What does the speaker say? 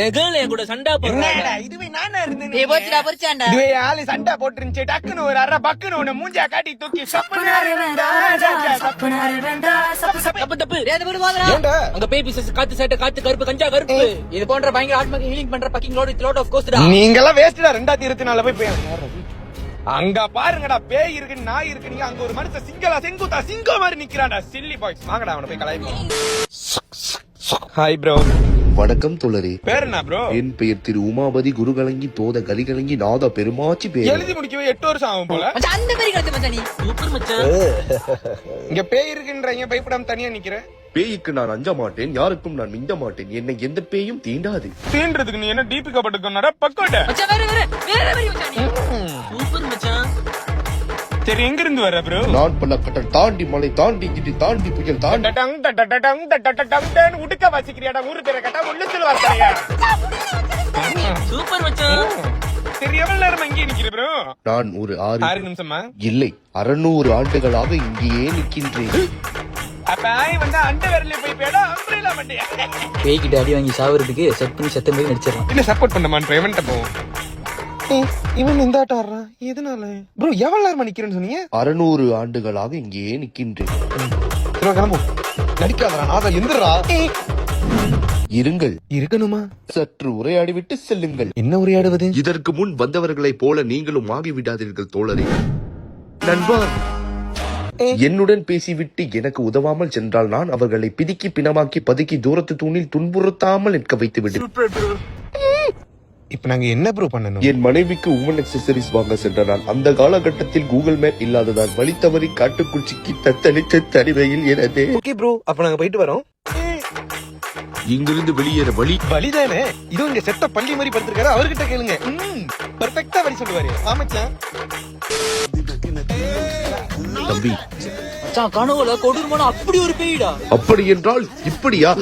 என் கூட சண்டை போடுறாடா. இதுவே நானா இருந்தேன். டேய் போச்சுடா பொரிச்சான்டா. இதுவே ஆளு சண்டை போட்டுருந்துச்சு. டக்குன்னு ஒரு அரை பக்குன்னு ஒண்ணு மூஞ்சா காட்டி தூக்கி தப்பு தப்பு. டேய் அது போடுவாங்கடா. ஏன்டா? அங்க பேய் பிசஸ் காத்து சேட்ட காத்து கருப்பு கஞ்சா கருப்பு. இது போன்ற பயங்கர ஆத்மக ஹீலிங் பண்ற பக்கிங் லோட் ஆஃப் கோஸ்டா. நீங்கெல்லாம் வேஸ்டா 2024 போய் அங்க பாருங்கடா பேய் இருக்கு நாய் இருக்கு. நீங்க அங்க ஒரு மனுஷன் செங்குத்தா சிங்கம் மாதிரி நிக்கிறான்டா. சில்லி பாய்ஸ் வாங்கடா அவனை போய் கலாய்ப்போம். Hi bro. வணக்கம் தோழரே. பேர் என்ன ப்ரோ? என் பெயர் திரு உமாபதி குருகலங்கி தோத கலிகலங்கி நாத பெருமாச்சி பேர். எழுதி முடிக்கவே 8 வருஷம் ஆகும் போல. மச்சான் அந்த மாதிரி கழுத்து மச்சான் நீ. சூப்பர் மச்சான். இங்க பேய் இருக்குன்றீங்க பயப்படாம தனியா நிக்கிற. பேய்க்கு நான் அஞ்ச மாட்டேன், யாருக்கும் நான் மிஞ்ச மாட்டேன். என்னை எந்த பேயும் தீண்டாது. தீன்றதுக்கு நீ என்ன டீபிகா பட்டுக்கோனடா பக்கோட. மச்சான் வேற மச்சான் நீ. சூப்பர் மச்சான். சரி எங்க இருந்து வர ப்ரோ? நான் பல கட்டல் தாண்டி மலை தாண்டி கிட்டி தாண்டி புயல் தாண்டி டடடங் உடுக்க வாசிக்கிறியாடா ஊரு பேரை கேட்டா உள்ளத்துல வார்த்தையா. சூப்பர் மச்சான். சரி எவ்வளவு நேரம் இங்கே நிக்கிற ப்ரோ? நான் ஒரு 6 நிமிஷமா இல்லை 600 ஆண்டுகளாக இங்கேயே நிற்கின்றேன். அப்ப வந்து அண்ட விரல போய் பேடா அம்ப்ரேலா மண்டையா. பேய்கிட்ட அடி வாங்கி சாவறதுக்கு செட் பண்ணி செத்த மாதிரி நடிச்சிடலாம். என்ன சப்போர்ட் பண்ணமான் பேமெண்ட் போவோம். இவன் இந்த ஆட்டம் ஆடுறான் எதனால ப்ரோ? எவ்வளவு நேரம் நிக்கிறேன்னு சொன்னீங்க? 600 ஆண்டுகளாக இங்கேயே நிற்கின்றேன். கிளம்பும். நடிக்காதடா நாதா எந்திரா. இருங்கள், இருக்கணுமா? சற்று உரையாடிவிட்டு செல்லுங்கள். என்ன உரையாடுவது? இதற்கு முன் வந்தவர்களைப் போல நீங்களும் ஆகிவிடாதீர்கள் தோழரே. நண்பா, என்னுடன் பேசிவிட்டு எனக்கு உதவாமல் சென்றால் நான் அவர்களை பிதுக்கி பிணமாக்கி பதுக்கி தூரத்து தூணில் துன்புறுத்தாமல் நிற்க வைத்து விடு. இப்ப நாங்க என்ன ப்ரோ பண்ணணும்? என் மனைவிக்கு உமன் அக்சசரிஸ் வாங்க சென்ற நான் அந்த காலகட்டத்தில் கூகுள் மேப் இல்லாததால் வழி தவறி காட்டுக்குள் சிக்கி தத்தளித்த தனிமையில் எனதே. ஓகே ப்ரோ, அப்ப நாங்க போயிட்டு வரோம். இங்கிருந்து வெளியேற வழி வழிதானே இது? இங்க செத்த பள்ளி மாதிரி படுத்திருக்காரு, அவர்கிட்ட கேளுங்க. பெர்ஃபெக்ட்டா வழி சொல்லுவாரு. ஆமாச்சான். தம்பி, மச்சான் கனவுல கொடூரமான அப்படி ஒரு பேய்டா. அப்படி என்றால் இப்படியா?